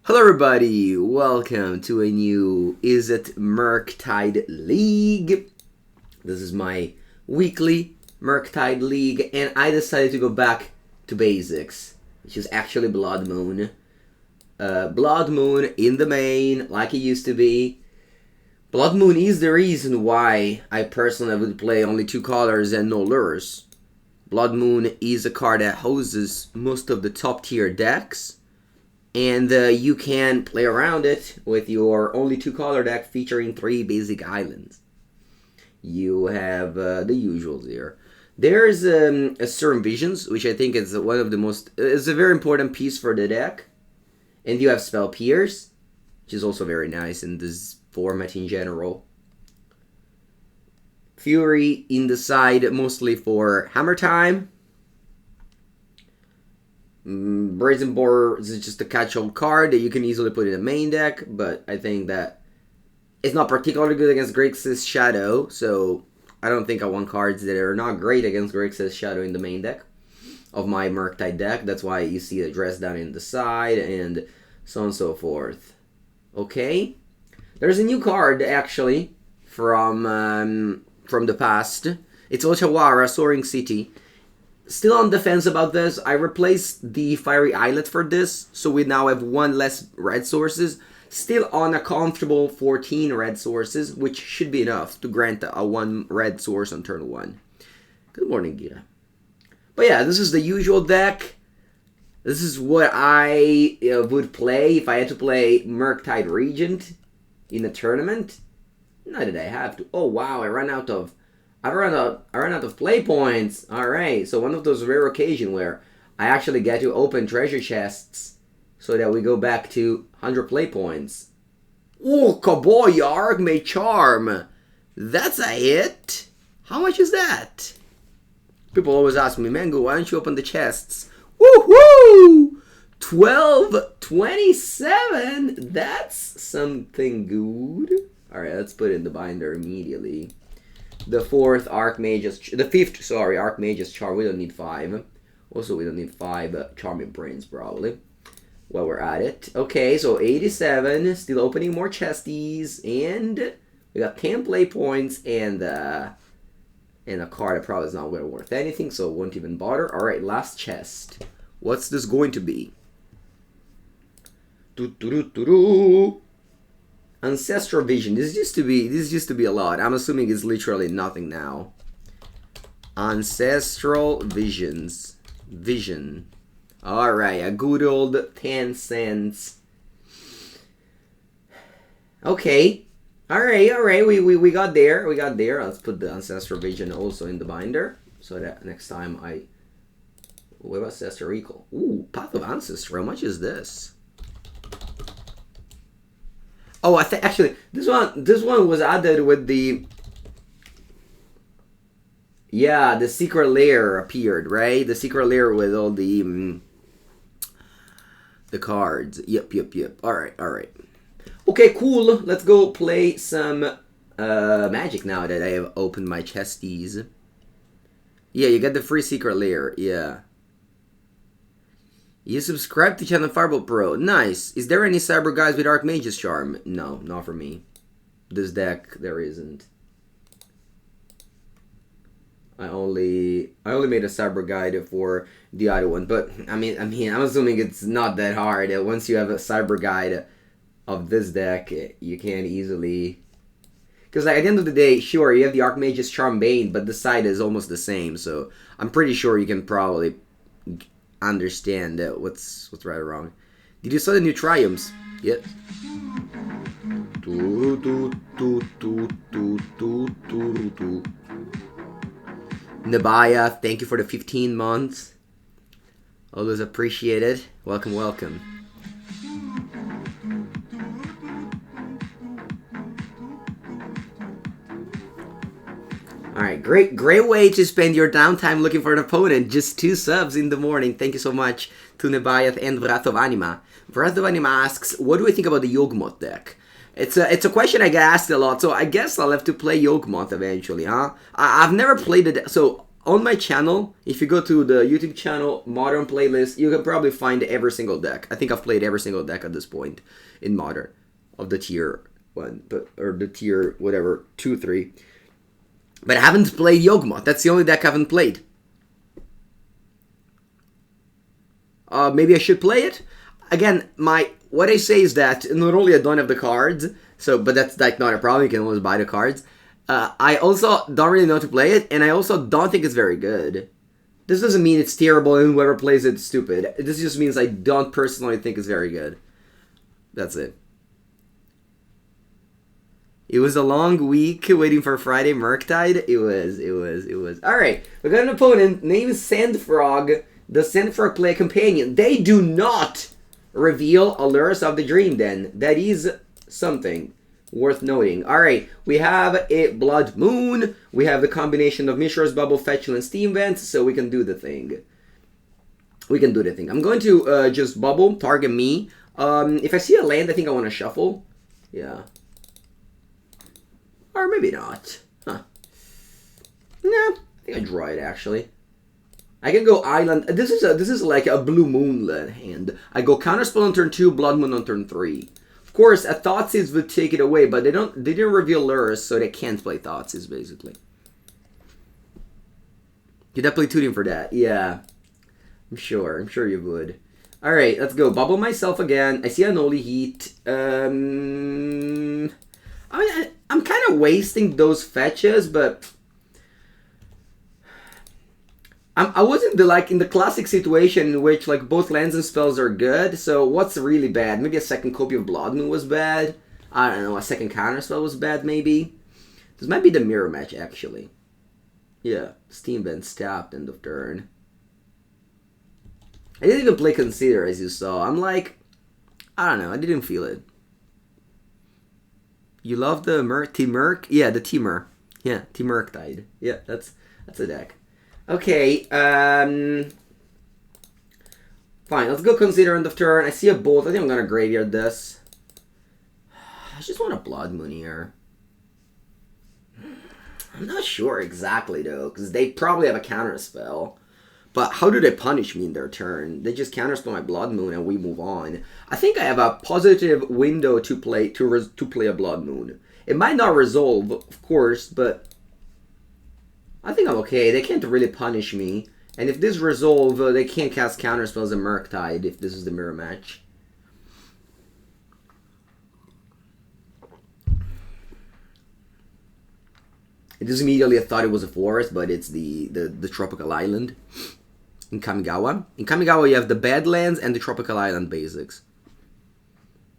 Hello everybody, welcome to a new Izzet Murktide League. This is my weekly Murktide League, and I decided to go back to basics, which is actually Blood Moon. Blood Moon in the main, like it used to be. Blood Moon is the reason why I personally would play only 2 colors and no lures. Blood Moon is a card that houses most of the top tier decks. And you can play around it with your only 2 color deck featuring 3 basic islands. You have the usuals here. There's a Serum Visions, which I think is one of the most... It's a very important piece for the deck. And you have Spell Pierce, which is also very nice in this format in general. Fury in the side mostly for Hammer Time. Brazen Borrower is just a catch-all card that you can easily put in a main deck, but I think that it's not particularly good against Grixis Shadow, so I don't think I want cards that are not great against Grixis Shadow in the main deck of my Murktide deck. That's why you see it dressed down in the side and so on and so forth. Okay, there's a new card actually from the past. It's Otawara, Soaring City. Still on the fence about this. I replaced the Fiery Islet for this, so we now have 1 less red sources. Still on a comfortable 14 red sources, which should be enough to grant a 1 red source on turn 1. Good morning, Gira. But yeah, this is the usual deck. This is what I would play if I had to play Murktide Regent in a tournament. Not that I have to. Oh wow, I ran out of play points. Alright, so one of those rare occasions where I actually get to open treasure chests so that we go back to 100 play points. Oh, Cowboy Archmage Charm. That's a hit. How much is that? People always ask me, Mengu, why don't you open the chests? Woohoo! 1227. That's something good. Alright, let's put it in the binder immediately. The 5th Archmage's Charm. We don't need 5. Also, we don't need 5 Charming Prince, probably. While we're at it. Okay, so 87. Still opening more chesties. And we got 10 play points and a card that probably is not really worth anything, so won't even bother. Alright, last chest. What's this going to be? Ancestral Vision. This used to be a lot. I'm assuming it's literally nothing now. Ancestral Visions. Vision. Alright, a good old 10 cents. Okay. Alright, we got there. We got there. Let's put the Ancestral Vision also in the binder. So that next time what about Ancestral Recall? Ooh, Path of Ancestry. How much is this? Oh, I think actually this one was added with the the secret lair appeared, right? The secret lair with all the cards. Yep. All right. Okay, cool. Let's go play some Magic now that I have opened my chesties. Yeah, you get the free secret lair. Yeah. You subscribe to channel Fireball Pro. Nice. Is there any Cyber guys with Archmage's Charm? No, not for me. This deck, there isn't. I only made a Cyber guide for the other one, but I mean, I'm assuming it's not that hard. Once you have a Cyber guide of this deck, you can easily. Because like, at the end of the day, sure, you have the Archmage's Charm Bane, but the side is almost the same, so I'm pretty sure you can probably understand what's right or wrong. Did you saw the new Triumphs? Yep. Nabaya, thank you for the 15 months. Always appreciated. Welcome. Alright, great way to spend your downtime looking for an opponent. Just 2 subs in the morning. Thank you so much to Nebayath and Wrath of Anima. Wrath of Anima asks, what do I think about the Yawgmoth deck? It's a question I get asked a lot, so I guess I'll have to play Yawgmoth eventually, huh? I've never played it, so on my channel, if you go to the YouTube channel Modern playlist, you can probably find every single deck. I think I've played every single deck at this point in Modern of the tier 1, or the tier whatever 2, 3. But I haven't played Yawgmoth. That's the only deck I haven't played. Maybe I should play it. Again, what I say is that not only I don't have the cards, but that's like not a problem. You can always buy the cards. I also don't really know how to play it, and I also don't think it's very good. This doesn't mean it's terrible and whoever plays it's stupid. This just means I don't personally think it's very good. That's it. It was a long week waiting for Friday Murktide. It was. Alright, we got an opponent named Sandfrog. The Sandfrog play a companion. They do not reveal Allures of the Dream Den. That is something worth noting. Alright, we have a Blood Moon. We have the combination of Mishra's Bauble, Fetch, and Steam Vents, so we can do the thing. I'm going to just bubble, target me. If I see a land, I think I want to shuffle. Yeah. Or maybe not. Huh. Nah, I think I draw it, actually. I can go Island. This is like a Blue Moon hand. I go Counterspell on turn 2, Blood Moon on turn 3. Of course, a Thoughtseize would take it away, but they didn't reveal Lures, so they can't play Thoughtseize, basically. You'd have to play Tooting for that. Yeah. I'm sure you would. Alright, let's go. Bubble myself again. I see Unholy Heat. I mean, I'm kind of wasting those fetches, but I wasn't in the classic situation in which like both lands and spells are good. So what's really bad? Maybe a second copy of Blood Moon was bad. I don't know. A second Counterspell was bad. Maybe this might be the mirror match actually. Yeah, Steam Vents tapped end of turn. I didn't even play Consider as you saw. I'm like, I don't know. I didn't feel it. You love the T-Murk? Yeah, the T-Murk. Yeah, T-Murktide. Yeah, that's a deck. Okay, fine, let's go Consider end of turn. I see a Bolt. I think I'm gonna graveyard this. I just want a Blood Moon here. I'm not sure exactly, though, because they probably have a Counterspell. But how do they punish me in their turn? They just Counterspell my Blood Moon and we move on. I think I have a positive window to play a Blood Moon. It might not resolve, of course, but I think I'm okay. They can't really punish me. And if this resolve, they can't cast Counterspells in Murktide if this is the mirror match. It just immediately I thought it was a forest, but it's the tropical island. In Kamigawa. In Kamigawa, you have the Badlands and the Tropical Island basics.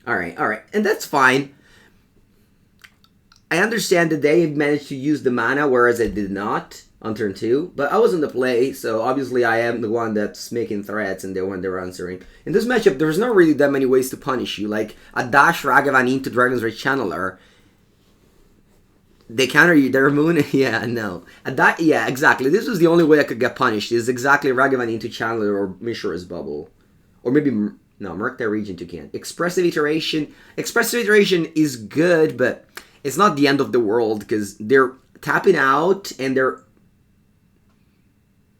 Alright. And that's fine. I understand that they managed to use the mana, whereas I did not on turn 2. But I was in the play, so obviously I am the one that's making threats and they're when they're answering. In this matchup, there's not really that many ways to punish you. Like, a dash Ragavan into Dragon's Rage Channeler. They counter you, their moon? Yeah, no. Yeah, exactly. This was the only way I could get punished. Is exactly Ragavan into Channeler or Mishra's Bubble. Or maybe, no, Murktide Regent you can't. Expressive Iteration. Expressive Iteration is good, but it's not the end of the world because they're tapping out and they're...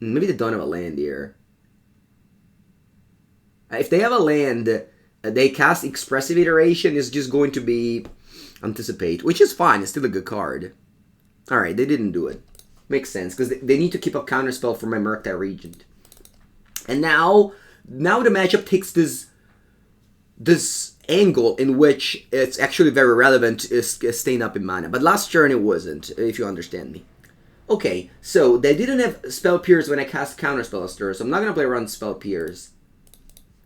Maybe they don't have a land here. If they have a land, they cast Expressive Iteration is just going to be... Anticipate, which is fine. It's still a good card. Alright, they didn't do it. Makes sense, because they need to keep up Counterspell for my Murktide Regent. And now the matchup takes this angle in which it's actually very relevant is staying up in mana. But last turn it wasn't, if you understand me. Okay, so they didn't have Spell Pierce when I cast Counterspell last turn, so I'm not going to play around Spell Pierce.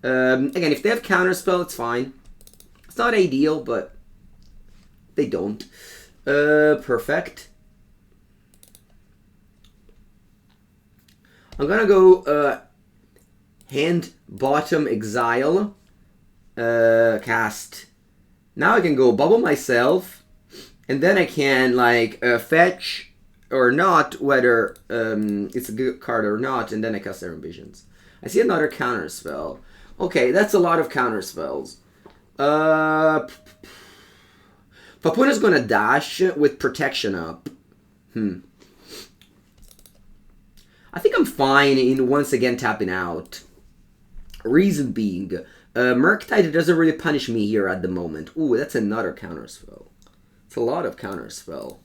Again, if they have Counterspell, it's fine. It's not ideal, but... They don't. Perfect. I'm gonna go hand bottom exile. Cast. Now I can go bubble myself, and then I can like fetch or not, whether it's a good card or not, and then I cast Serum Visions. I see another Counterspell. Okay, that's a lot of Counterspells. Papuna's gonna dash with protection up. I think I'm fine in once again tapping out. Reason being, Murktide doesn't really punish me here at the moment. Ooh, that's another counterspell. It's a lot of counterspell.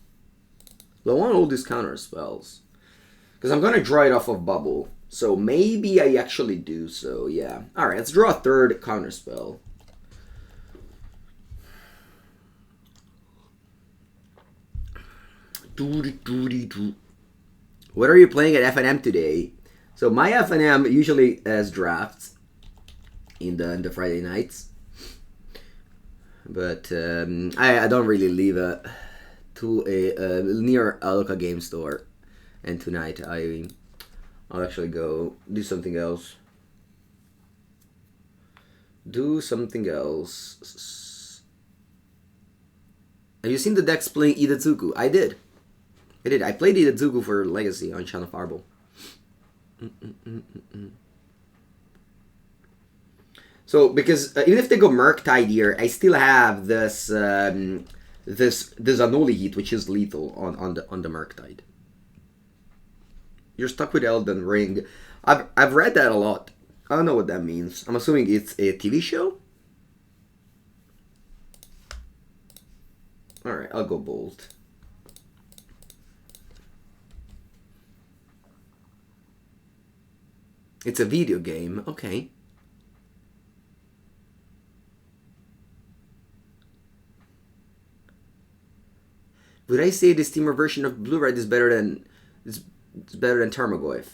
I want all these counterspells. Because I'm going to draw it off of Bauble. So maybe I actually do so, yeah. Alright, let's draw a third counterspell. What are you playing at FNM today? So my FNM usually has drafts in the Friday nights. But I don't really leave to a near a local game store. And tonight I'll actually go do something else. Do something else. Have you seen the decks playing Idazuku? I did. I played Idazuku for Legacy on Channel Fireball. So, because even if they go Murktide here, I still have this this Unholy Heat, which is lethal on the Murktide. You're stuck with Elden Ring. I've read that a lot. I don't know what that means. I'm assuming it's a TV show? Alright, I'll go bold. It's a video game. Okay. Would I say the steamer version of Blue Red is better than Tarmogoyf?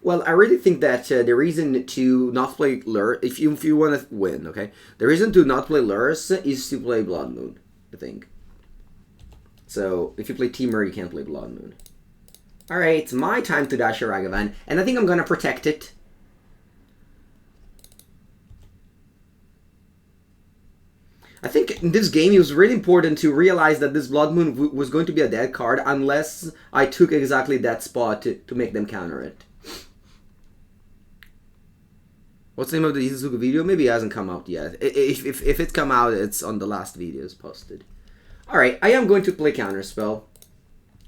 Well, I really think that the reason to not play Lure, if you want to win, okay, the reason to not play Lures is to play Blood Moon, I think. So if you play Teamer, you can't play Blood Moon. All right, it's my time to dash a Ragavan, and I think I'm gonna protect it. I think in this game it was really important to realize that this Blood Moon was going to be a dead card unless I took exactly that spot to make them counter it. What's the name of the Izuku video? Maybe it hasn't come out yet. If it's come out, it's on the last videos posted. Alright, I am going to play Counterspell.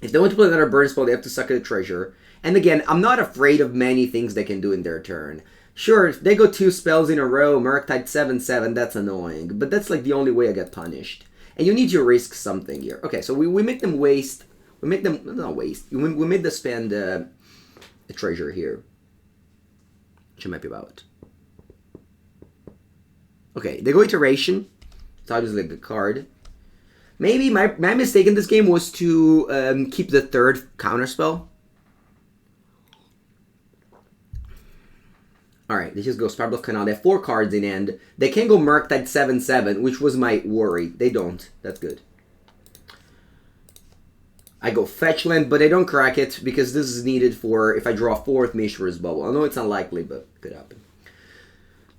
If they want to play another burn spell, they have to suck at the treasure. And again, I'm not afraid of many things they can do in their turn. Sure, if they go 2 spells in a row, Murktide 7/7, that's annoying. But that's like the only way I get punished. And you need to risk something here. Okay, so we make them waste. We make them, not waste. We made them spend a treasure here. Which I might be about. Okay, they go Iteration. It's obviously a good card. Maybe my mistake in this game was to keep the third Counterspell. Alright, they just go Spirebluff Canal. They have 4 cards in hand. They can go Murktide 7/7, which was my worry. They don't. That's good. I go Fetch Land, but I don't crack it because this is needed for if I draw 4th Mishra's Bauble. I know it's unlikely, but it could happen.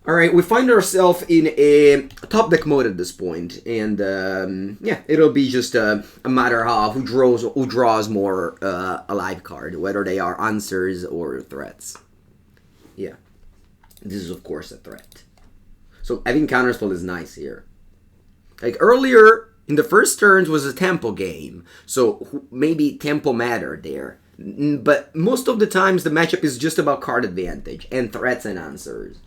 Alright, we find ourselves in a top deck mode at this point, and yeah, it'll be just a matter of who draws more a live card, whether they are answers or threats. Yeah. This is, of course, a threat. So having Counterspell is nice here. Like earlier, in the first turns was a tempo game. So maybe tempo mattered there. But most of the times, the matchup is just about card advantage and threats and answers.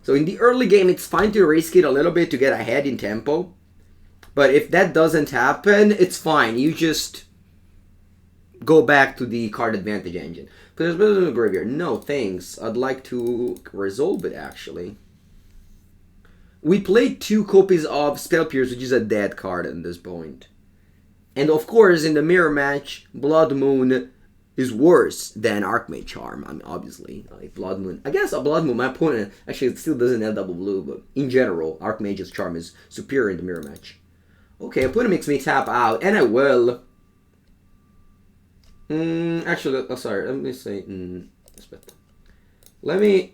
So in the early game, it's fine to risk it a little bit to get ahead in tempo. But if that doesn't happen, it's fine. You just go back to the card advantage engine. There's a bit of a graveyard. No, thanks. I'd like to resolve it, actually. We played 2 copies of Spell Pierce, which is a dead card at this point. And of course, in the mirror match, Blood Moon is worse than Archmage Charm. I mean, obviously. Like Blood Moon. I guess a Blood Moon, my opponent actually still doesn't have double blue, but in general, Archmage's Charm is superior in the mirror match. Okay, opponent makes me tap out, and I will. Actually, oh, sorry, let me say, let me,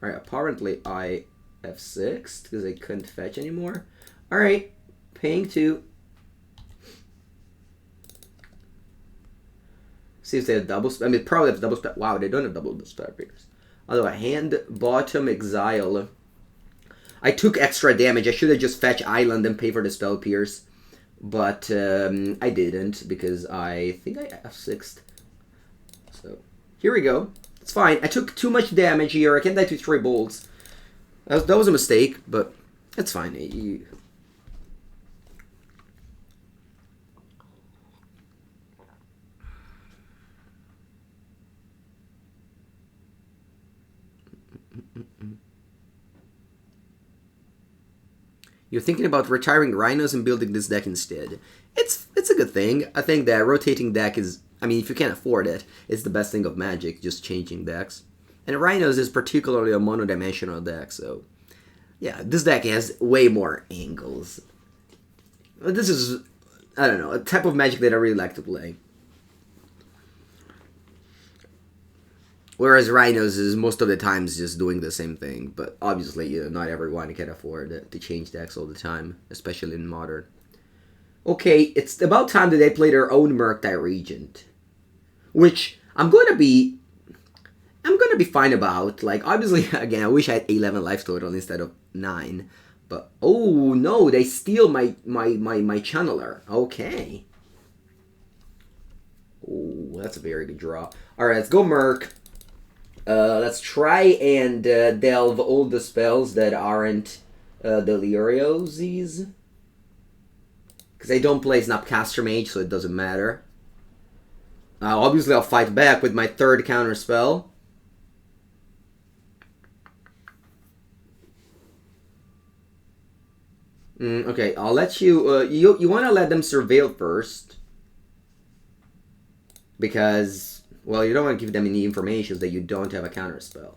alright, apparently I F6, because I couldn't fetch anymore. Alright, paying 2. See if they have double spell, I mean, probably have double spell, wow, they don't have double spell breakers. Although, a hand, bottom, exile. I took extra damage. I should have just fetched Island and pay for the Spell Pierce. but I didn't because I think I F6'd. So here we go. It's fine. I took too much damage here. I can't die to 3 bolts. That was a mistake, but it's fine. You're thinking about retiring Rhinos and building this deck instead. It's a good thing. I think that rotating deck is, I mean, if you can't afford it, it's the best thing of Magic, just changing decks. And Rhinos is particularly a monodimensional deck, so yeah, this deck has way more angles. This is, I don't know, a type of Magic that I really like to play. Whereas Rhinos is most of the times just doing the same thing, but obviously, you know, not everyone can afford to change decks all the time, especially in Modern. Okay, it's about time that they play their own Murktide Regent, which I'm gonna be fine about. Like, obviously, again, I wish I had 11 life total instead of 9, but oh no, they steal my channeler. Okay. Oh, that's a very good draw. All right, let's go Murk. Let's try and delve all the spells that aren't Deliriosies. Because I don't play Snapcaster Mage, so it doesn't matter. Obviously, I'll fight back with my 3rd Counterspell. Okay, I'll let you... you want to let them surveil first. Because... well, you don't want to give them any information that you don't have a Counterspell.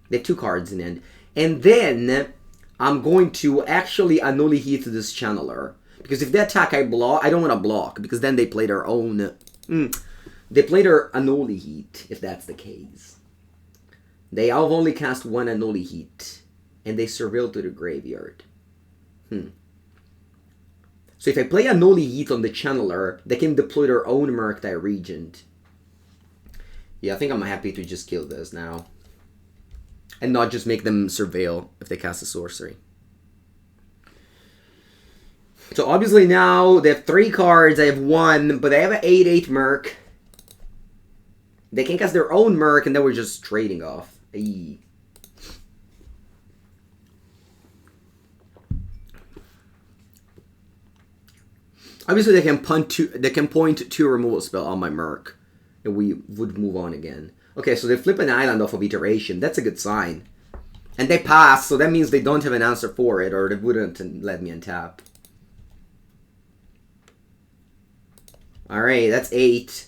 They have 2 cards in end. And then, I'm going to actually Unholy Heat this Channeler. Because if they attack, I block. I don't want to block, because then they play their own... they play their Unholy Heat, if that's the case. They have only cast 1 Unholy Heat. And they surveil to the graveyard. So if I play Unholy Heat on the Channeler, they can deploy their own Murktide Regent. Yeah, I think I'm happy to just kill this now. And not just make them surveil if they cast a sorcery. So obviously now they have 3 cards, I have 1, but they have an 8/8 Murk. They can cast their own Murk and then we're just trading off. Eee. Obviously, they can point to a removal spell on my Murk, and we would move on again. Okay, so they flip an island off of Iteration. That's a good sign. And they pass, so that means they don't have an answer for it, or they wouldn't let me untap. Alright, that's 8.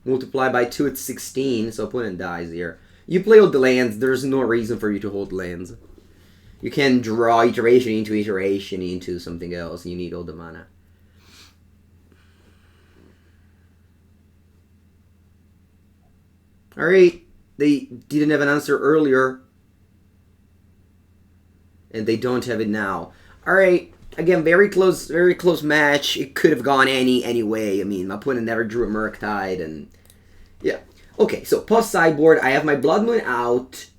Multiply by 2, it's 16, so opponent dies here. You play all the lands, there's no reason for you to hold lands. You can draw Iteration into something else, you need all the mana. Alright, they didn't have an answer earlier. And they don't have it now. Alright, again, very close match. It could have gone any way. I mean, my opponent never drew a Murktide, and yeah. Okay, so post sideboard, I have my Blood Moon out.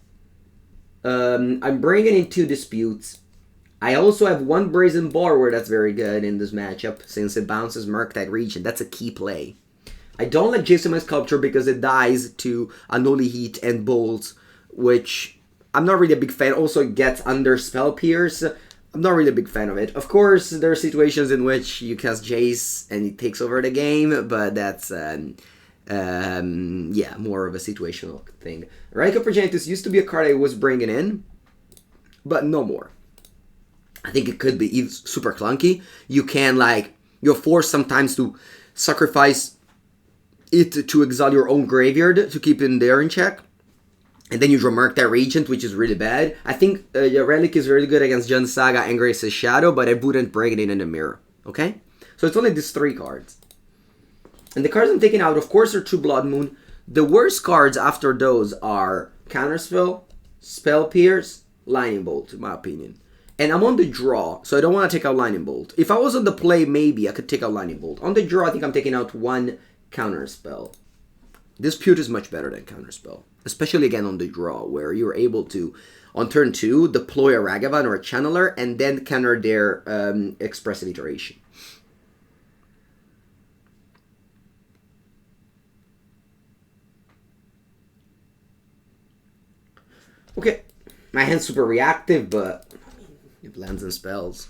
I'm bringing in 2 disputes. I also have 1 Brazen Borrower that's very good in this matchup, since it bounces Murktide Regent. That's a key play. I don't like Jace on my Sculptor because it dies to Unholy Heat and Bolts, which I'm not really a big fan. Also, it gets under Spell Pierce. I'm not really a big fan of it. Of course, there are situations in which you cast Jace and it takes over the game, but that's, yeah, more of a situational thing. Relic of Progenitus used to be a card I was bringing in, but no more. I think it could be super clunky. You can, like, you're forced sometimes to sacrifice it to exile your own graveyard to keep it there in check. And then you draw Murktide Regent, which is really bad. I think your Relic is really good against Jund Saga and Grace's Shadow, but I wouldn't bring it in the mirror. Okay? So it's only these 3 cards. And the cards I'm taking out, of course, are 2 Blood Moon. The worst cards after those are Counterspell, Spell Pierce, Lightning Bolt, in my opinion. And I'm on the draw, so I don't want to take out Lightning Bolt. If I was on the play, maybe I could take out Lightning Bolt. On the draw, I think I'm taking out 1 Counterspell. Dispute is much better than Counterspell, especially again on the draw, where you're able to, on turn 2, deploy a Ragavan or a Channeler, and then counter their Expressive Iteration. Okay, my hand's super reactive, but I mean, it lands and spells.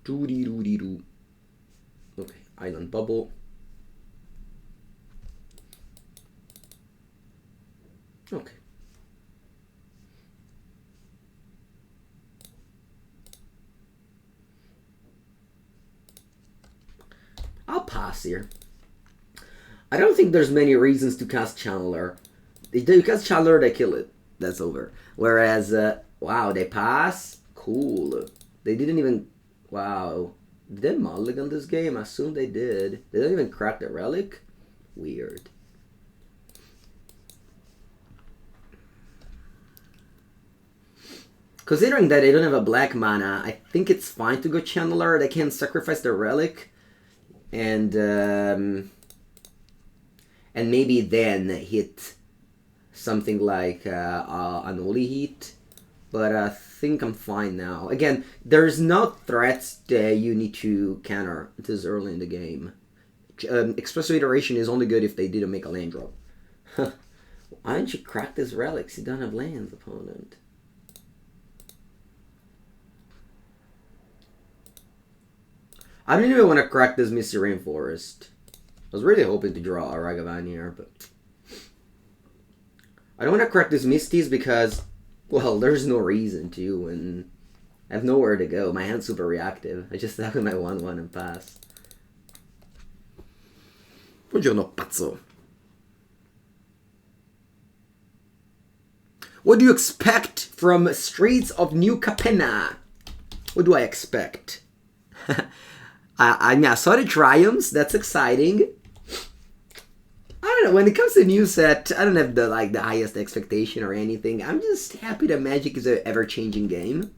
Doo-dee-doo-dee-doo. Okay, Island Bubble. Okay. I'll pass here. I don't think there's many reasons to cast Channeler. If they cast Channeler, they kill it. That's over. Whereas, wow, they pass? Cool. They didn't even... Wow. Did they mulligan this game? I assume they did. They didn't even crack the Relic? Weird. Considering that they don't have a black mana, I think it's fine to go Channeler. They can sacrifice the Relic. And maybe then hit something like Unholy Heat. But I think I'm fine now. Again, there's no threats that you need to counter this early in the game. Expressive Iteration is only good if they didn't make a land drop. Why don't you crack this Relics? You don't have lands, opponent. I didn't even want to crack this Misty Rainforest. I was really hoping to draw a Ragavan here, but... I don't want to crack these Misties because... Well, there's no reason to, and I have nowhere to go. My hand's super reactive. I just have my 1-1 and pass. Buongiorno, pazzo. What do you expect from Streets of New Capenna? What do I expect? I saw the Triumphs. That's exciting. I don't know. When it comes to new set, I don't have the highest expectation or anything. I'm just happy that Magic is an ever-changing game.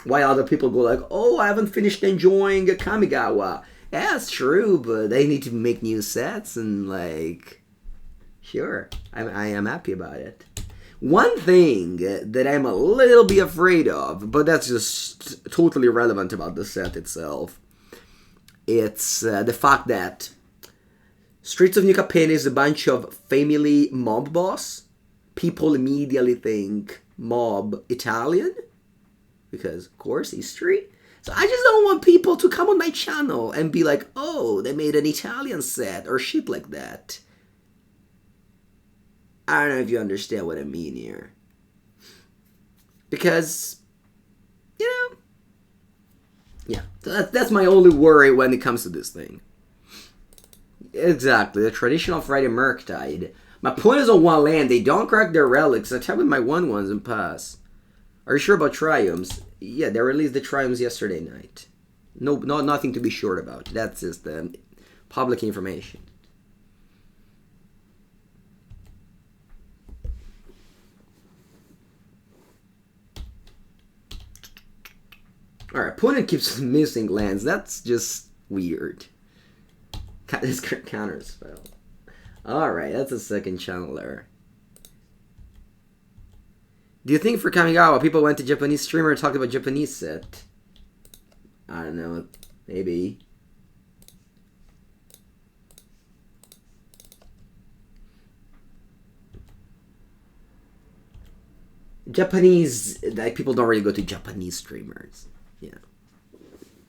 While other people go like, "Oh, I haven't finished enjoying Kamigawa." Yeah, it's true, but they need to make new sets and sure, I am happy about it. One thing that I'm a little bit afraid of, but that's just totally irrelevant about the set itself. It's the fact that Streets of New Capenna is a bunch of family mob boss. People immediately think mob Italian, because of course history. So I just don't want people to come on my channel and be like, "Oh, they made an Italian set," or shit like that. I don't know if you understand what I mean here. Because, yeah, that's my only worry when it comes to this thing. Exactly, the traditional Friday Murktide. My point is on one land, they don't crack their relics. I tell with my 1/1s and pass. Are you sure about Triumphs? Yeah, they released the Triumphs yesterday night. Nothing to be sure about. That's just the public information. Alright, opponent keeps missing lands. That's just weird. This Counterspell. Alright, that's a second channeler. Do you think for Kamigawa, people went to Japanese streamer and talked about Japanese set? I don't know. Maybe. Japanese, people don't really go to Japanese streamers. Yeah.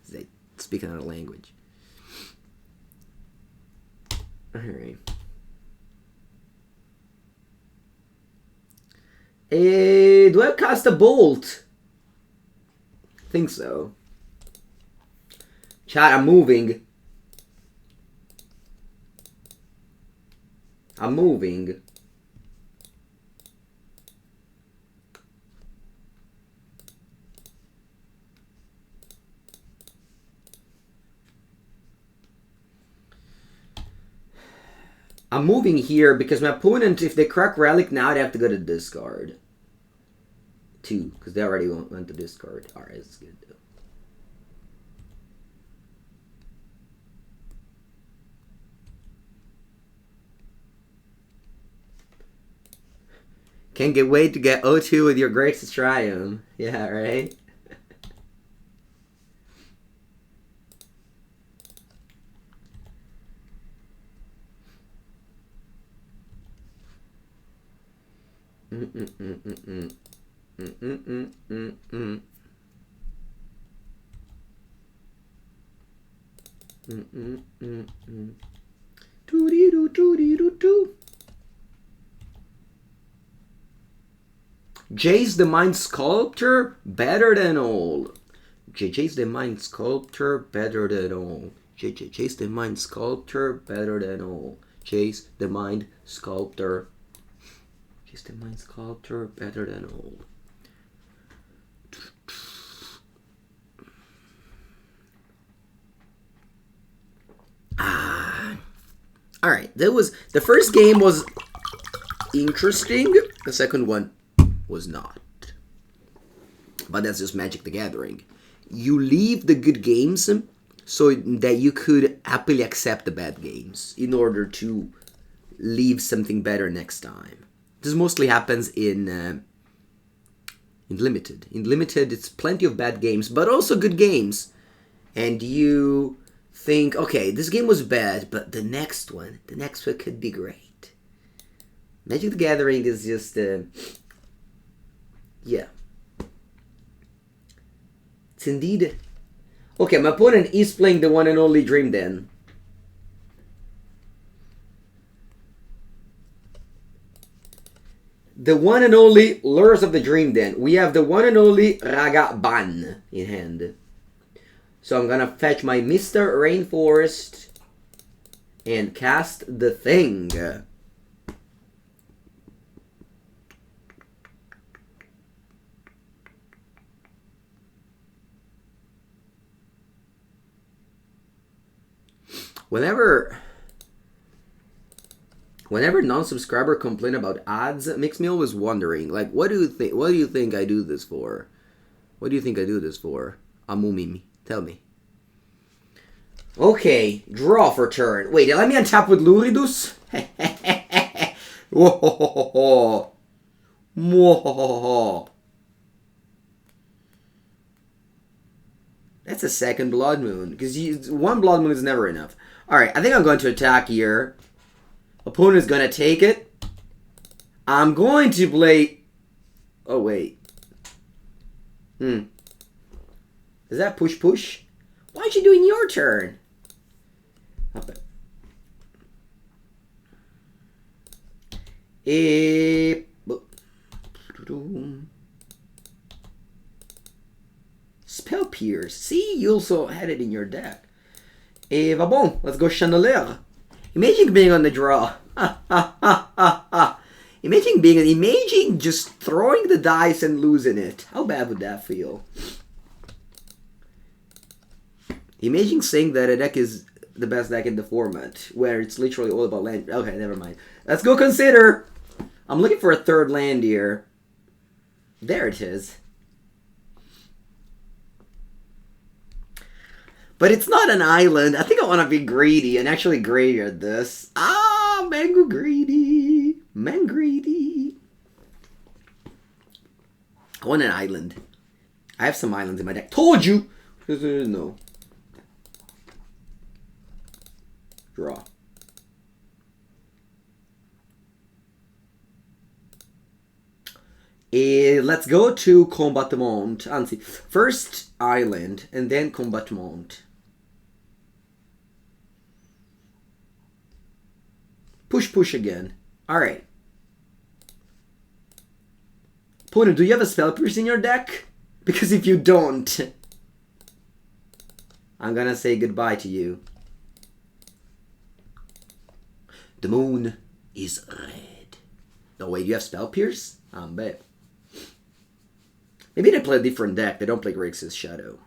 They speak another language. Alright. Do I cast a bolt? Think so. Chat, I'm moving. I'm moving. I'm moving here because my opponent, if they crack Relic now, they have to go to discard. 2, because they already went to discard. Alright, that's good though. Can't get wait to get O2 with your Grixis Triumph. Yeah, right? Jace the Mind Sculptor, better than all. Jace the Mind Sculptor, better than all. Jace the Mind Sculptor, better than all. Jace the Mind Sculptor. Jace the Mind Sculptor, better than all. Alright, that was the first game was interesting. The second one was not. But that's just Magic the Gathering. You leave the good games so that you could happily accept the bad games in order to leave something better next time. This mostly happens in Limited. In Limited, it's plenty of bad games, but also good games. And you think, okay, this game was bad, but the next one could be great. Magic the Gathering is just, yeah. It's indeed... Okay, my opponent is playing the one and only Dream Den. The one and only Lures of the Dream Den. We have the one and only Ragavan in hand. So I'm gonna fetch my Misty Rainforest and cast the thing. Whenever non-subscriber complain about ads, it makes me always wondering, like, what do you think I do this for? What do you think I do this for? Amumimi, tell me. Okay, draw for turn. Wait, let me untap with Luridus? Whoa. Whoa. That's a second Blood Moon, because one Blood Moon is never enough. Alright, I think I'm going to attack here. Opponent is going to take it. I'm going to play... Oh, wait. Is that push? Why aren't you doing your turn? Okay. Spell Pierce. See, you also had it in your deck. Va bon, let's go Chandelier. Imagine being on the draw. Imagine just throwing the dice and losing it. How bad would that feel? Imagine saying that a deck is the best deck in the format, where it's literally all about land. Okay, never mind. Let's go consider. I'm looking for a third land here. There it is. But it's not an island. I think I want to be greedy and actually graveyard this. Ah, Mango greedy. Man greedy. I want an island. I have some islands in my deck. Told you! No. Draw. Let's go to Combattement. Anzi, first island and then Combattement. Push again. Alright. Opponent, do you have a Spell Pierce in your deck? Because if you don't, I'm gonna say goodbye to you. The moon is red. No, wait, you have Spell Pierce? Bet. Maybe they play a different deck. They don't play Grixis Shadow.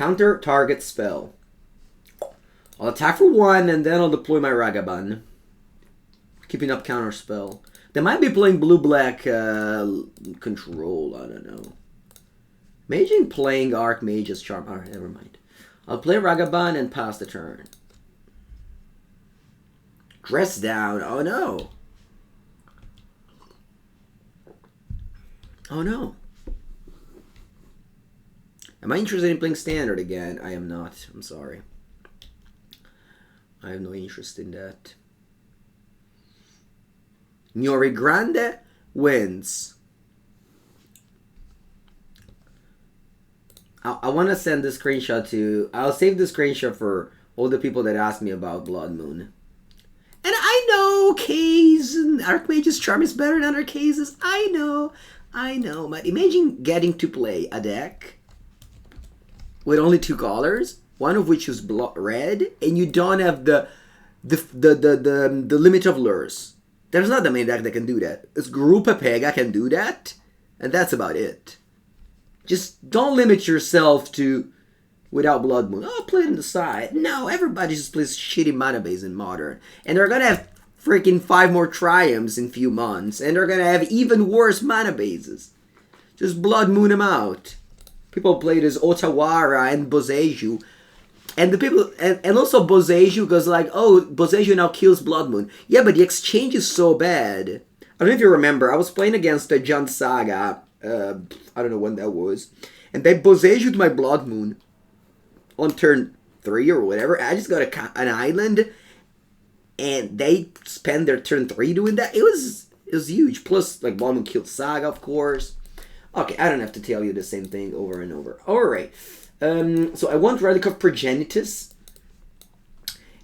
Counter target spell. I'll attack for 1 and then I'll deploy my Ragavan. Keeping up Counterspell. They might be playing blue-black control, I don't know. Imagine playing Archmage's Charm. Alright, never mind. I'll play Ragavan and pass the turn. Dress down. Oh no. Oh no. Am I interested in playing Standard again? I am not. I'm sorry. I have no interest in that. Nyori Grande wins. I want to send this screenshot to... I'll save the screenshot for all the people that asked me about Blood Moon. And I know Kaze and Archmage's Charm is better than other cases. I know. But imagine getting to play a deck with only 2 colors, one of which is red, and you don't have the limit of lures. There's not the main deck that can do that. It's Grupa Pega can do that, and that's about it. Just don't limit yourself to without Blood Moon. Oh, play it on the side. No, everybody just plays shitty mana base in Modern. And they're gonna have freaking 5 more Triumphs in a few months. And they're gonna have even worse mana bases. Just Blood Moon them out. People played as Otawara and Boseiju. And the people, and also Boseiju goes like, oh, Boseiju now kills Blood Moon. Yeah, but the exchange is so bad. I don't know if you remember, I was playing against John Saga. I don't know when that was. And they Boseiju'd my Blood Moon on turn 3 or whatever. I just got an island, and they spend their turn 3 doing that. It was huge. Plus, like, Blood Moon killed Saga, of course. Okay, I don't have to tell you the same thing over and over. Alright. So I want Relic of Progenitus.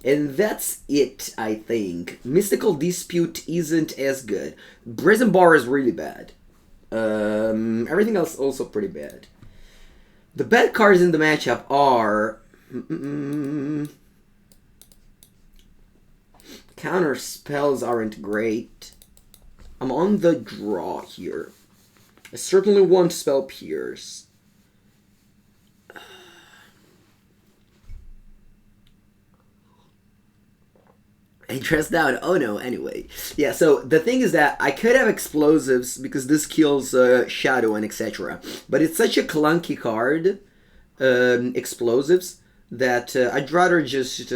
And that's it, I think. Mystical Dispute isn't as good. Brazen Borrower is really bad. Everything else also pretty bad. The bad cards in the matchup are... Counter spells aren't great. I'm on the draw here. I certainly want to spell Pierce. And dress down. Oh no, anyway. Yeah, so the thing is that I could have explosives because this kills Shadow and etc. But it's such a clunky card, explosives, that I'd rather just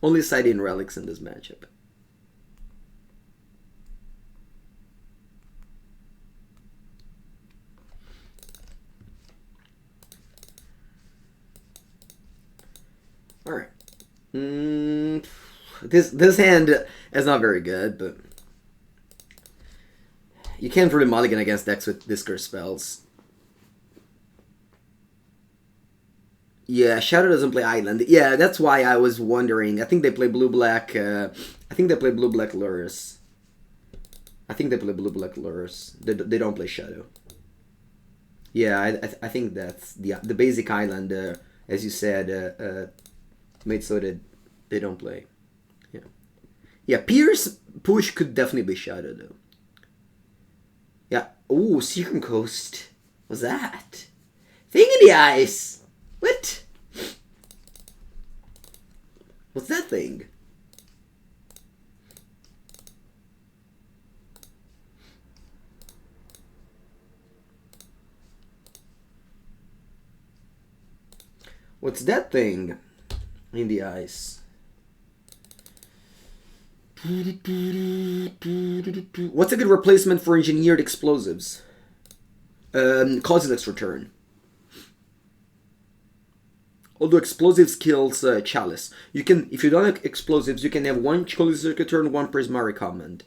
only side in relics in this matchup. Alright. This hand is not very good, but you can't really mulligan against decks with discard spells. Yeah, Shadow doesn't play Island. Yeah, that's why I was wondering. I think they play blue-black. I think they play blue-black Lurrus. I think they play blue-black Lurrus. They don't play Shadow. Yeah, I think that's the basic Island, as you said, made so that they don't play. Yeah. Yeah, Pierce push could definitely be Shadow, though. Yeah. Ooh, Secret Coast. What's that? Thing in the ice! What? What's that thing? What's that thing in the ice? What's a good replacement for engineered explosives? Causeless Return. Although explosives kills Chalice. You can, if you don't have explosives, you can have 1 Causeless Return, 1 Prismari Command.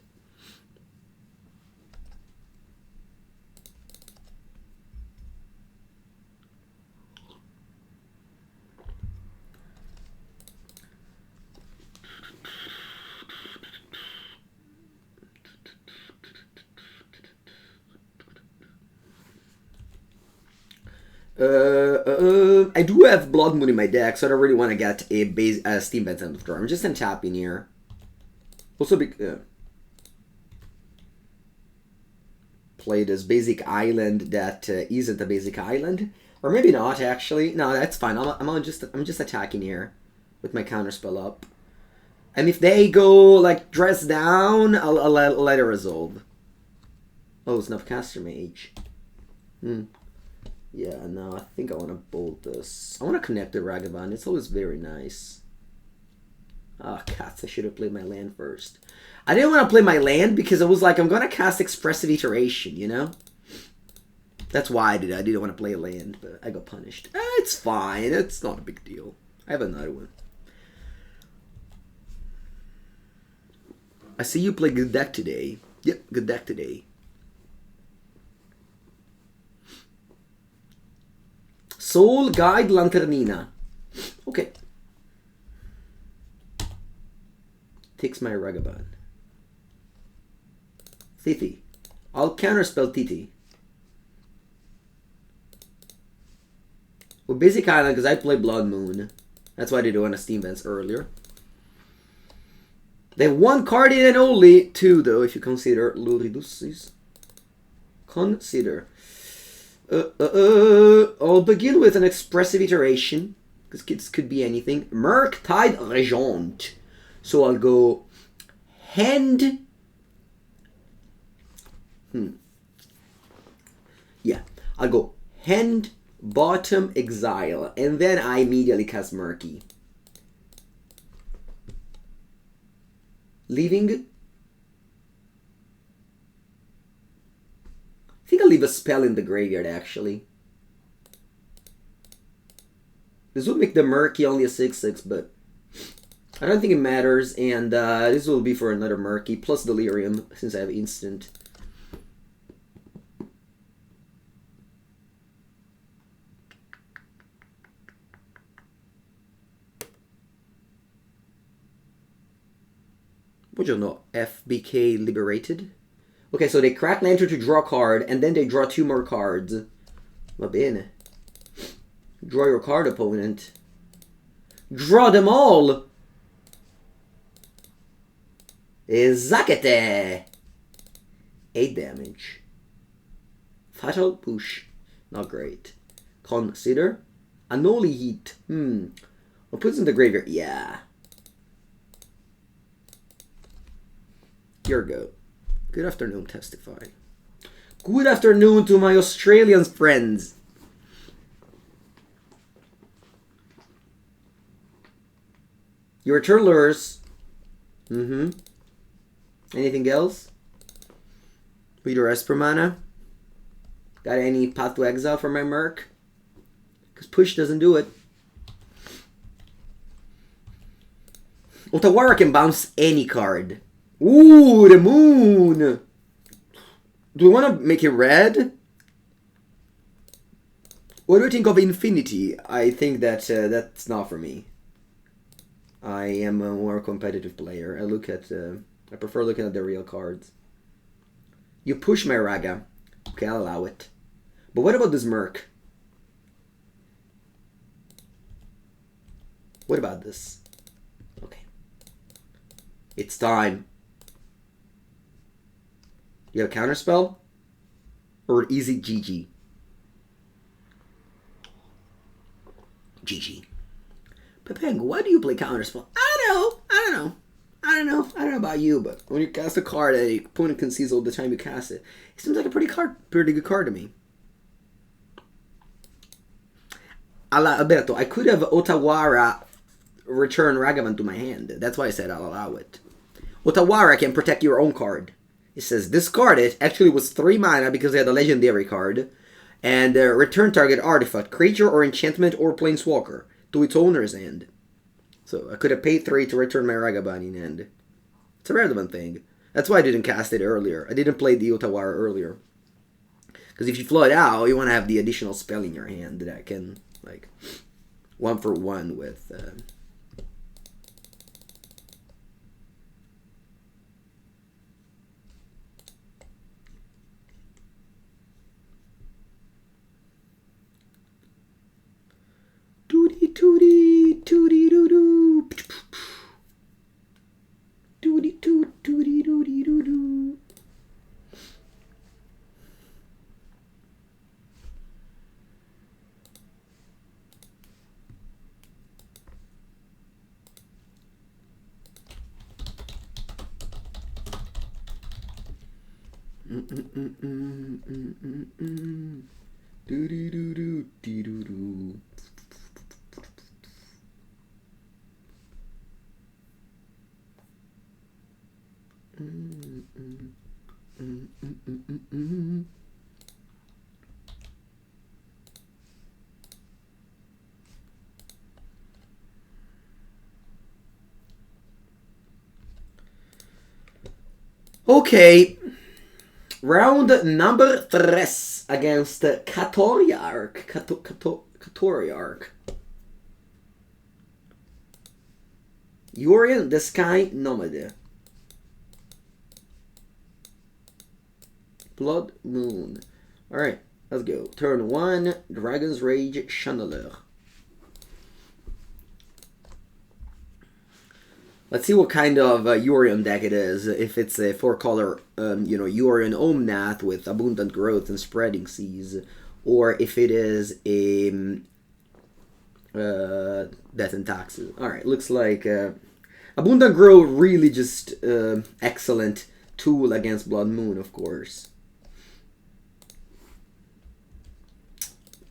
I do have Blood Moon in my deck, so I don't really want to get a base Steam Vents end of turn. I'm just untapping here. Also, play this basic island that isn't a basic island. Or maybe not, actually. No, that's fine. I'm just attacking here with my counterspell up. And if they go, like, dress down, I'll let it resolve. Oh, Snufcaster Mage. Yeah, no, I think I want to bolt this. I want to connect to Ragavan. It's always very nice. Oh, cats, I should have played my land first. I didn't want to play my land because I was like, I'm going to cast Expressive Iteration, you know? That's why I did it. I didn't want to play a land, but I got punished. It's fine. It's not a big deal. I have another one. I see you play good deck today. Yep, good deck today. Soul Guide Lanternina. Okay. Takes my Ragavan. Titi. I'll counterspell Titi. Well, Basic Island, because I play Blood Moon. That's why I did one of Steam Vents earlier. They have one card in and only two, though, if you consider Luridusis. Consider. I'll begin with an Expressive Iteration, because kids could be anything. Murktide Regent. So I'll go hand. Yeah, I'll go hand, bottom, exile, and then I immediately cast Murky. Leaving. I think I'll leave a spell in the graveyard, actually. This would make the Murky only a 6/6, but I don't think it matters, and this will be for another Murky, plus Delirium, since I have instant. What you know? FBK Liberated? Okay, so they crack Lantern to draw a card, and then they draw 2 more cards. Va bene. Draw your card, opponent. Draw them all! Zakete! 8 damage. Fatal Push. Not great. Consider. Unholy Heat. I'll put this in the graveyard. Yeah. Here we go. Good afternoon, Testify. Good afternoon to my Australian friends. You return lures. Anything else? Reader Esper mana. Got any Path to Exile for my Merc? Because push doesn't do it. Otawara can bounce any card. Ooh, the moon! Do we want to make it red? What do you think of Infinity? I think that that's not for me. I am a more competitive player. I prefer looking at the real cards. You push my Raga. Okay, I'll allow it. But what about this Merc? What about this? Okay. It's time. You have a Counterspell? Or easy GG? GG. Pepeng, why do you play Counterspell? I don't know about you, but when you cast a card that your opponent concedes all the time you cast it, it seems like a pretty good card to me. Alberto, I could have Otawara return Ragavan to my hand. That's why I said I'll allow it. Otawara can protect your own card. It says discard it. Actually, it was 3 mana because they had a legendary card. And return target artifact, creature or enchantment or planeswalker to its owner's hand. So I could have paid 3 to return my Ragavan in hand. It's a relevant thing. That's why I didn't cast it earlier. I didn't play the Otawara earlier. Because if you flood out, you want to have the additional spell in your hand that can, like, 1-for-1 with... Tootie tootie doo doo. Tootie toot tootie dootie doo doo. Okay, round number 3 against Katoriark. Katoriark. Yorion the Sky Nomad. Blood Moon. Alright, let's go. Turn 1, Dragon's Rage Chandelier. Let's see what kind of Yorion deck it is. If it's a 4-color, Yorion Omnath with Abundant Growth and Spreading Seas, or if it is a Death and Taxes. Alright, looks like Abundant Growth really just excellent tool against Blood Moon, of course.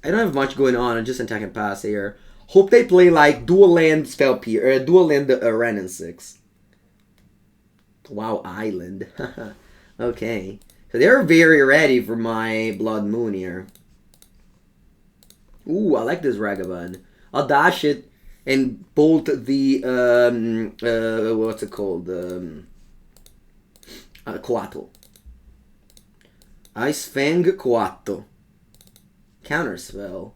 I don't have much going on, I'm just attack and pass here. Hope they play like dual land spell dual land Renin 6. Wow, Island. Okay. So they're very ready for my Blood Moon here. Ooh, I like this Ragavan. I'll dash it and bolt the what's it called? Coatl. Ice Fang Coatl. Counterspell.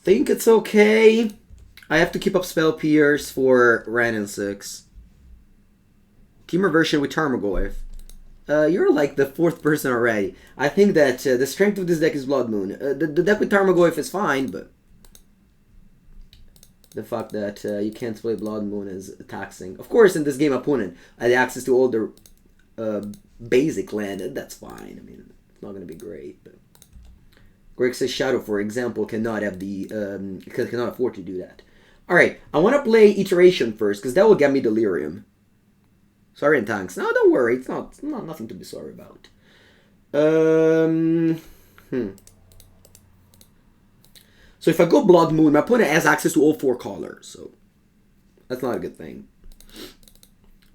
Think it's okay. I have to keep up spell pierce for Renin 6. Team Reversion with Tarmogoyf. You're like the 4th person already. I think that the strength of this deck is Blood Moon. The deck with Tarmogoyf is fine, but the fact that you can't play Blood Moon is taxing. Of course, in this game, opponent had access to all the basic land. That's fine. I mean, it's not going to be great, but Grixis Shadow, for example, cannot have the cannot afford to do that. All right, I want to play Iteration first because that will get me Delirium. Sorry and thanks. No, don't worry. It's not nothing to be sorry about. So if I go Blood Moon, my opponent has access to all 4 colors, so that's not a good thing.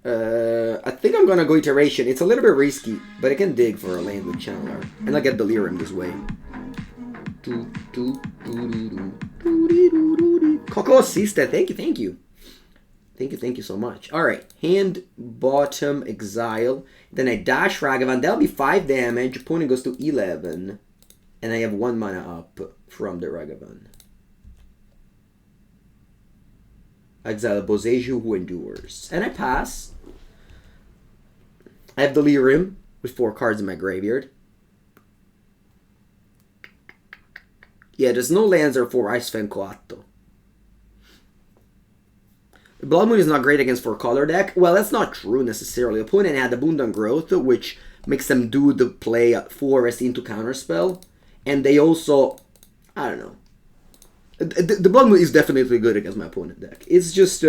I think I'm gonna go Iteration. It's a little bit risky, but I can dig for a land with Channeler, and I get Delirium this way. Coco Sista, thank you. Thank you so much. Alright, hand, bottom, exile. Then I dash Ragavan. That'll be 5 damage. Opponent goes to 11. And I have 1 mana up from the Ragavan. Exile Boseiju who endures. And I pass. I have Delirium with 4 cards in my graveyard. Yeah, there's no lands or 4 Ice Fan Coatl. Blood Moon is not great against 4-color deck. Well, that's not true necessarily. Opponent had Abundant Growth, which makes them do the play Forest into Counterspell. And they also, I don't know. The Blood Moon is definitely good against my opponent deck. It's just,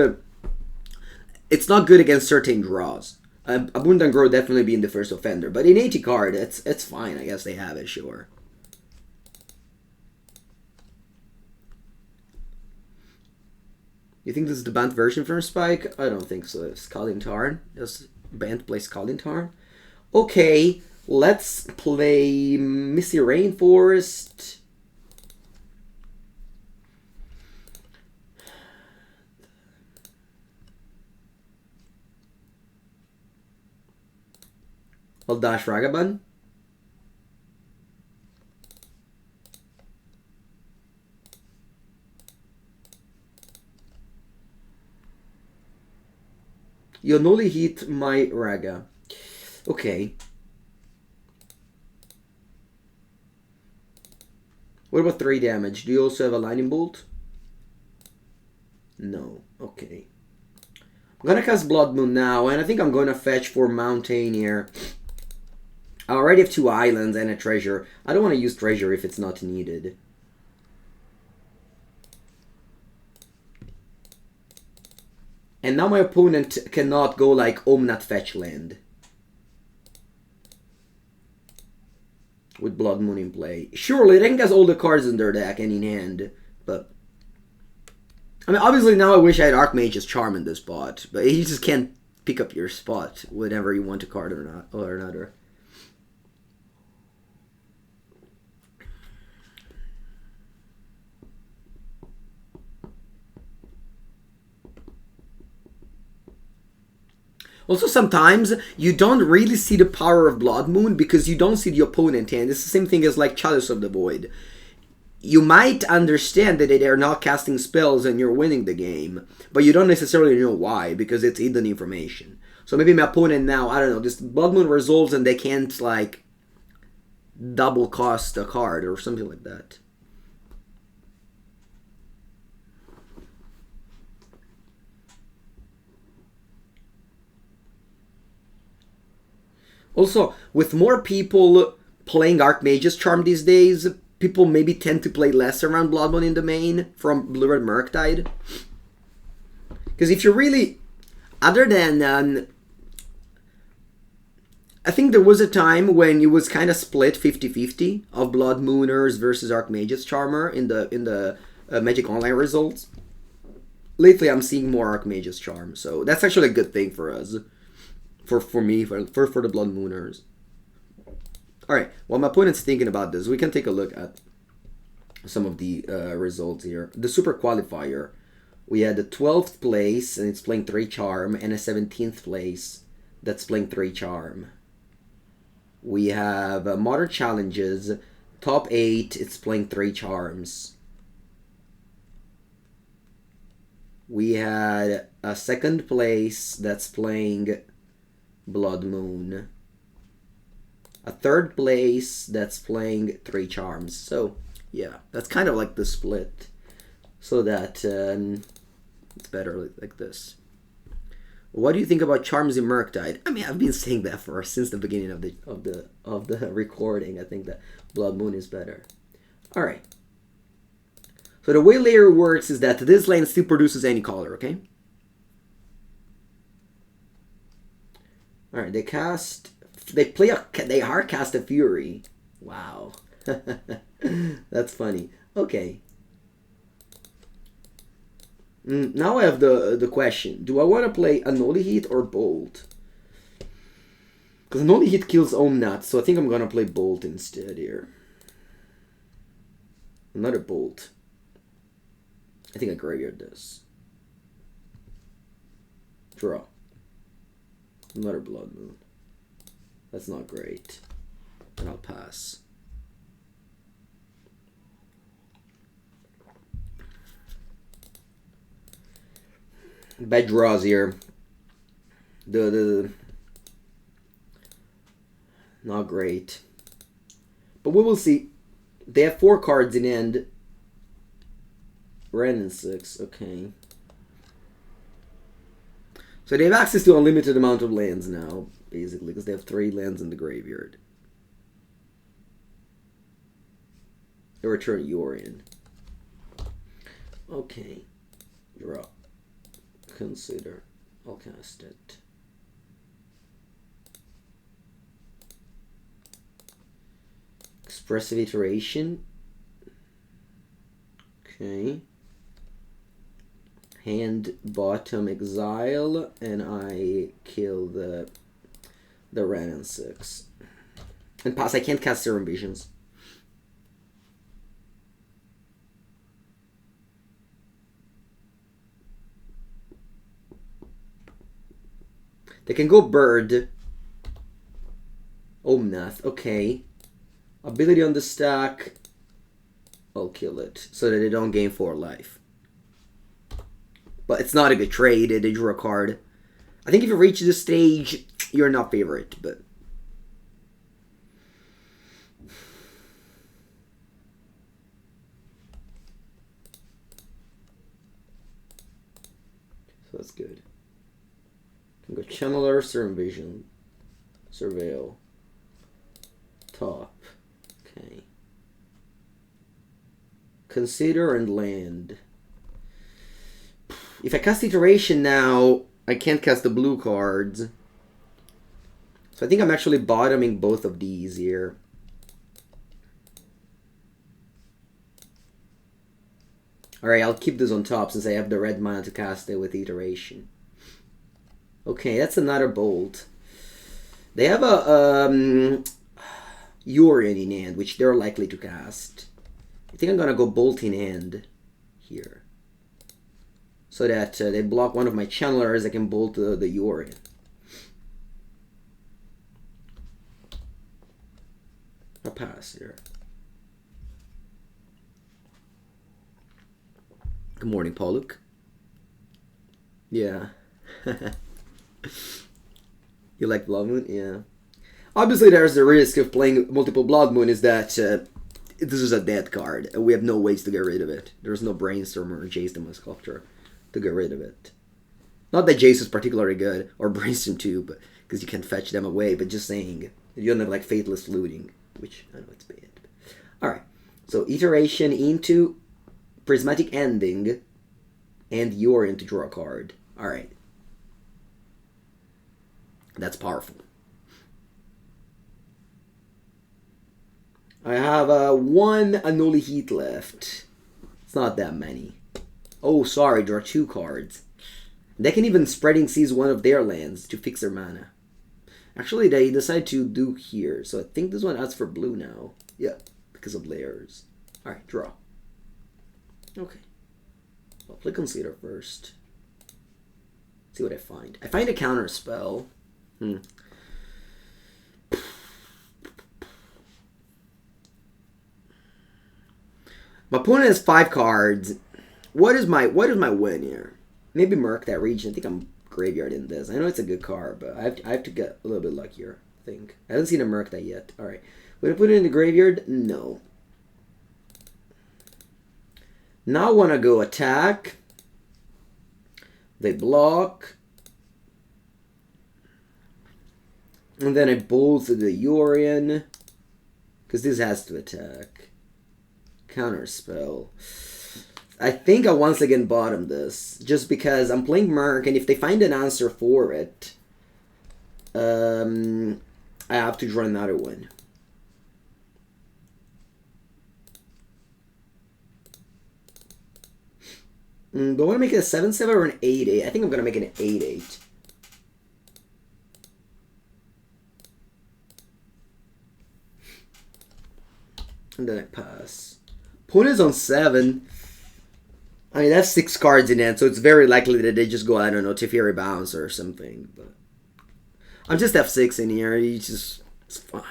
it's not good against certain draws. Abundant Growth definitely being the first offender. But in 80 card, it's fine. I guess they have it, sure. You think this is the banned version from Spike? I don't think so. Scalding Tarn. Does banned play Scalding Tarn? Okay, let's play Misty Rainforest. I'll dash Ragavan. Unholy Heat my Raga. Okay. What about 3 damage? Do you also have a Lightning Bolt? No. Okay. I'm gonna cast Blood Moon now, and I think I'm gonna fetch for Mountain here. I already have 2 islands and a treasure. I don't want to use treasure if it's not needed. And now my opponent cannot go like Omnath Fetch Land. With Blood Moon in play. Surely, they can get all the cards in their deck and in hand, but... I mean, obviously now I wish I had Archmage's Charm in this spot, but you just can't pick up your spot whenever you want a card or not, or another. Also, sometimes you don't really see the power of Blood Moon because you don't see the opponent hand. It's the same thing as like Chalice of the Void. You might understand that they're not casting spells and you're winning the game, but you don't necessarily know why because it's hidden information. So maybe my opponent now, I don't know, this Blood Moon resolves and they can't like double cost a card or something like that. Also, with more people playing Archmage's Charm these days, people maybe tend to play less around Blood Moon in the main from Blue-Red Murktide. Because if you really... Other than... I think there was a time when it was kind of split 50-50 of Blood Mooners versus Archmage's Charmer in the Magic Online results. Lately, I'm seeing more Archmage's Charm, so that's actually a good thing for us. For me, for the Blood Mooners. Alright, while my opponent's thinking about this, we can take a look at some of the results here. The Super Qualifier. We had the 12th place, and it's playing 3 Charm, and a 17th place that's playing 3 Charm. We have Modern Challenges. Top 8, it's playing 3 Charms. We had a 2nd place that's playing Blood Moon. A 3rd place that's playing 3 Charms. So, yeah, that's kind of like the split. So that it's better like this. What do you think about Charms in Murktide? I mean, I've been saying that since the beginning of the recording. I think that Blood Moon is better. All right. So the way layer works is that this lane still produces any color. Okay. All right. They hard cast a Fury. Wow. That's funny. Okay. Now I have the question. Do I want to play Unholy Heat or Bolt? Because Unholy Heat kills Omnath, so I think I'm going to play Bolt instead here. Another Bolt. I think I graveyard this. Draw. Another Blood Moon. That's not great. And I'll pass. Bad draws here. Not great. But we will see. They have 4 cards in end. Red and 6, okay. So they have access to an unlimited amount of lands now, basically, because they have 3 lands in the graveyard. They return Yorion. Okay. Draw. Consider. I'll cast it. Expressive Iteration. Okay. Hand bottom exile, and I kill the red and 6. And pass. I can't cast Serum Visions. They can go Bird. Omnath, okay. Ability on the stack. I'll kill it so that they don't gain 4 life. But it's not a good trade. They drew a card. I think if you reach this stage, you're not favorite, but... So that's good. Can go Channeler, Serum Vision, Surveil, top. Okay. Consider and land. If I cast Iteration now, I can't cast the blue cards. So I think I'm actually bottoming both of these here. Alright, I'll keep this on top since I have the red mana to cast it with Iteration. Okay, that's another bolt. They have a Urian in hand, which they're likely to cast. I think I'm gonna go bolt in hand here. So that they block one of my channelers, I can bolt the Urian. I'll pass here. Good morning, Paul Luke. Yeah. You like Blood Moon? Yeah. Obviously, there's the risk of playing multiple Blood Moon is that this is a dead card, and we have no ways to get rid of it. There's no Brainstormer or Jace the Sculptor to get rid of it. Not that Jace is particularly good, or Brainstorm too, but because you can fetch them away, but just saying, you don't have like Faithless Looting, which I know it's bad. Alright, so Iteration into Prismatic Ending, and Urian to draw a card. Alright. That's powerful. I have one Unholy Heat left. It's not that many. Oh, sorry, draw 2 cards. They can even Spreading Seas one of their lands to fix their mana. Actually, they decide to do here, so I think this one asks for blue now. Yeah, because of layers. Alright, draw. Okay. I'll play Consider first. See what I find. I find a Counterspell. My opponent has 5 cards. What is my win here? Maybe Murktide Regent. I think I'm graveyarding this. I know it's a good card, but I have to get a little bit luckier, I think. I haven't seen a Murktide yet. Alright. Would I put it in the graveyard? No. Now I want to go attack. They block. And then I bolt the Urian. Because this has to attack. Counterspell. I think I once again bottom this. Just because I'm playing Merc, and if they find an answer for it, I have to draw another one. Do I want to make it a 7/7 or an 8/8? I think I'm going to make it an 8/8. And then I pass. Opponent's on 7. I mean, that's 6 cards in hand, so it's very likely that they just go, I don't know, Teferi Bounce or something. But I'm just F6 in here. It's fine.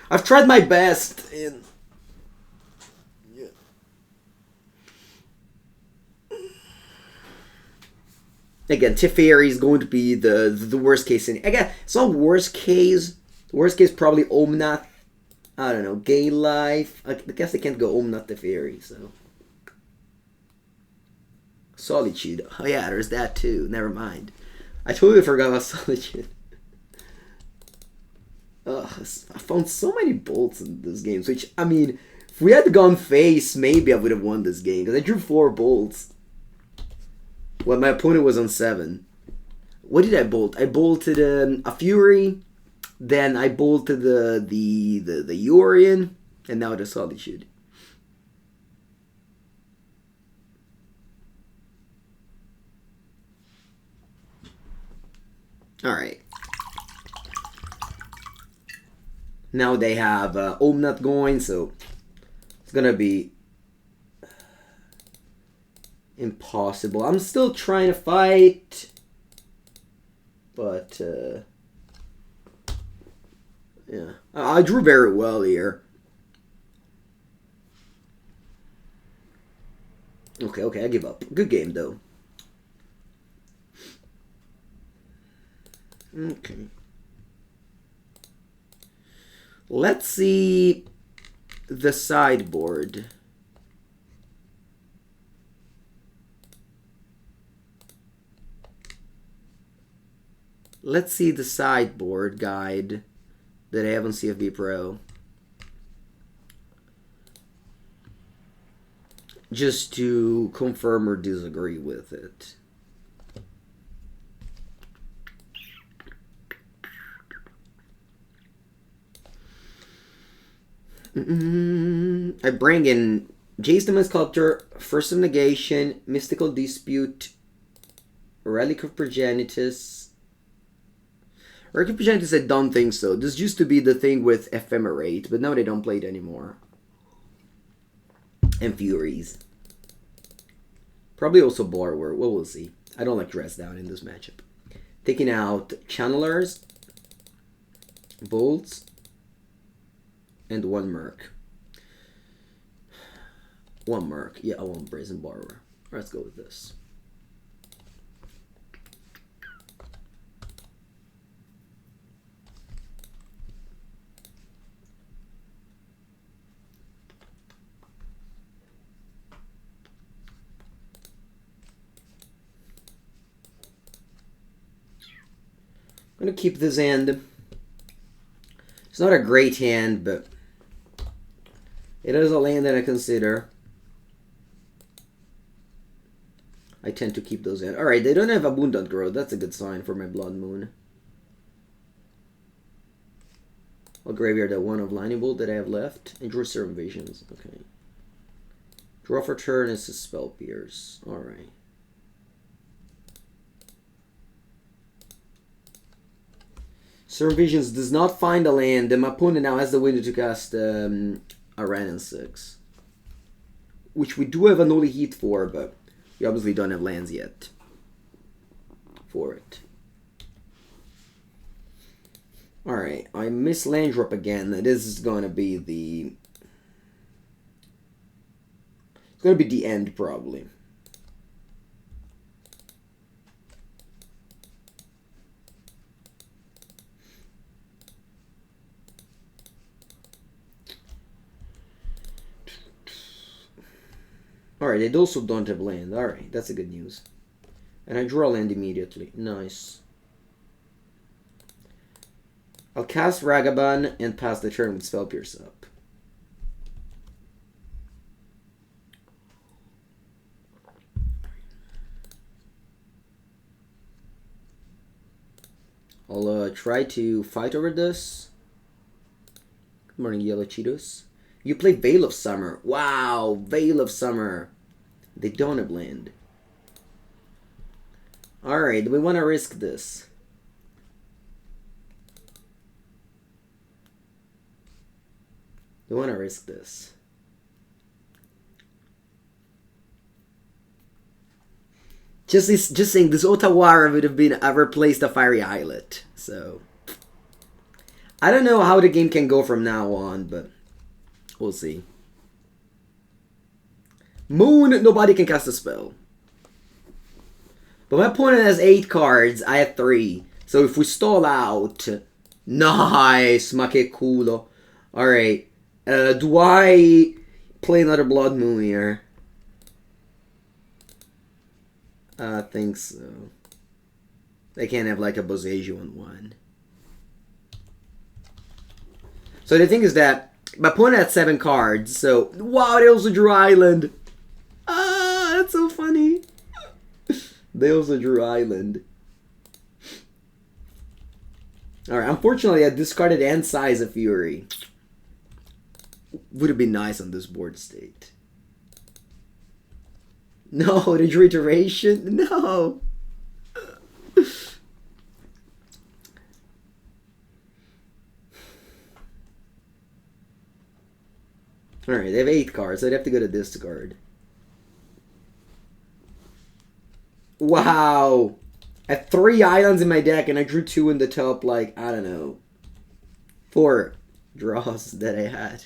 I've tried my best in... Again, Teferi is going to be the worst case. Again, it's not worst case. The worst case probably Omnath. I don't know, Gay Life. I guess they can't go Omnath Teferi, so. Solitude. Oh yeah, there's that too. Never mind. I totally forgot about Solitude. Ugh, I found so many bolts in this game. Which, I mean, if we had gone face, maybe I would have won this game. Because I drew 4 bolts. Well, my opponent was on 7. What did I bolt? I bolted a Fury, then I bolted the Urian, and now the Solitude. Alright. Now they have Omnath going, so it's gonna be impossible. I'm still trying to fight, but yeah, I drew very well here. Okay, I give up. Good game though. Okay. Let's see the sideboard. Let's see the sideboard guide that I have on CFB Pro. just to confirm or disagree with it. I bring in Jace the Sculptor, Force of Negation, Mystical Dispute, Relic of Progenitus. Relic of Progenitus, I don't think so. This used to be the thing with Ephemerate, but now they don't play it anymore. And Furies. Probably also Borrower. Well, we'll see. I don't like Dress Down in this matchup. Taking out Channelers, Bolts, and one Merc. One Merc. Yeah, I want Brazen Borrower. Let's go with this. I'm going to keep this hand. It's not a great hand, but it is a land that I consider. I tend to keep those in. Alright, they don't have Abundant Growth. That's a good sign for my Blood Moon. I'll graveyard that one of Nimble that I have left. And draw Serum Visions. Okay. Draw for turn is a Spell Pierce. Alright. Serum Visions does not find a land, and my opponent now has the window to cast Aran 6. Which we do have Unholy Heat for, but we obviously don't have lands yet for it. Alright, I miss land drop again. This is going to be the... It's going to be the end, probably. Alright, they also don't have land. Alright, that's a good news. And I draw land immediately. Nice. I'll cast Ragavan and pass the turn with Spell Pierce up. I'll try to fight over this. Good morning, Yellow Cheetos. You play Veil of Summer. Wow, Veil of Summer. They don't have land. Alright, do we want to risk this? We want to risk this. Just saying, this Otawara would have been replaced a Fiery Islet. So I don't know how the game can go from now on, but we'll see. Moon, nobody can cast a spell. But my opponent has 8 cards, I have 3. So if we stall out, nice, ma che culo. Alright. Do I play another Blood Moon here? I think so. They can't have like a Boseiju on one. So the thing is that my opponent had 7 cards, so wow, they also drew Island. Ah, that's so funny. They also drew Island. Alright, unfortunately I discarded and Size of Fury. Would have been nice on this board state. No, the Drew Iteration? No! Alright, they have 8 cards, so I'd have to go to discard. Wow! I have 3 islands in my deck and I drew 2 in the top, like, I don't know, 4 draws that I had.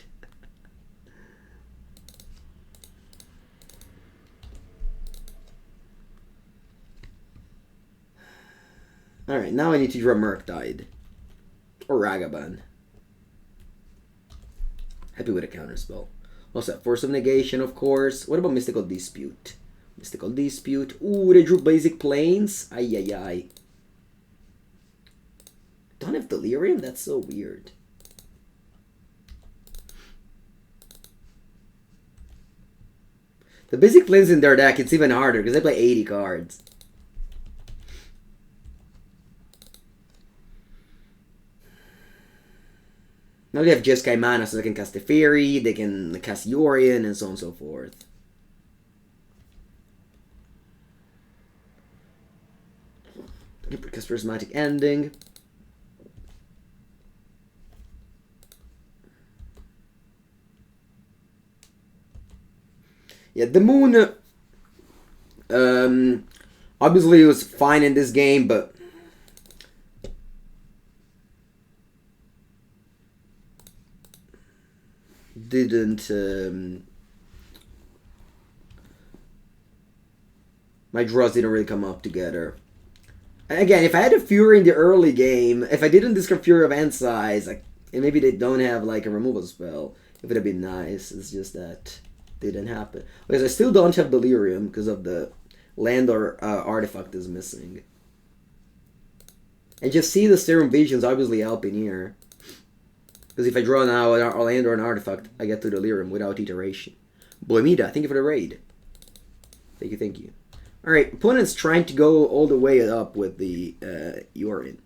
Alright, now I need to draw Murktide. Or Ragavan. Happy with a counterspell. What's that? Force of Negation, of course. What about Mystical Dispute? Mystical Dispute. Ooh, they drew Basic Plains. Ay, ay, ay. Don't have Delirium? That's so weird. The basic lands in their deck, it's even harder because they play 80 cards. Now they have Jeskai mana, so they can cast Teferi, they can cast Yorion, and so on and so forth. Because Prismatic Ending. Yeah, the moon, obviously it was fine in this game, but didn't, my draws didn't really come up together. And again, if I had a Fury in the early game, if I didn't discard Fury of End Size, like, and maybe they don't have like a removal spell, it would have been nice. It's just that didn't happen. Because I still don't have Delirium because of the land or artifact is missing. And just see the Serum Visions obviously helping here. Because if I draw now a land or an artifact, I get to Delirium without iteration. Boemida, thank you for the raid. Thank you, thank you. Alright, opponent's trying to go all the way up with the Yorion.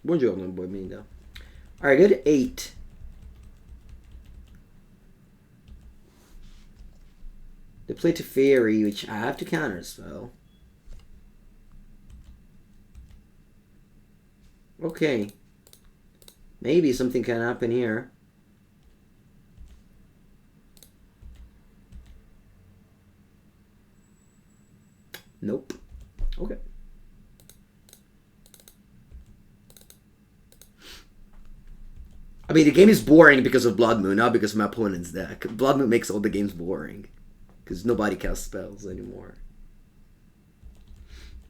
Buongiorno, Boemida. Alright, good 8. They play Teferi, which I have to counterspell. Okay. Maybe something can happen here. Nope. Okay. I mean, the game is boring because of Blood Moon, not because of my opponent's deck. Blood Moon makes all the games boring. Because nobody casts spells anymore.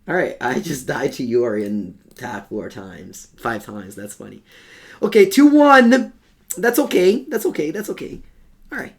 Alright, I just died to Yorion tap 4 times. 5 times, that's funny. Okay, 2-1. That's okay. That's okay. That's okay. Alright.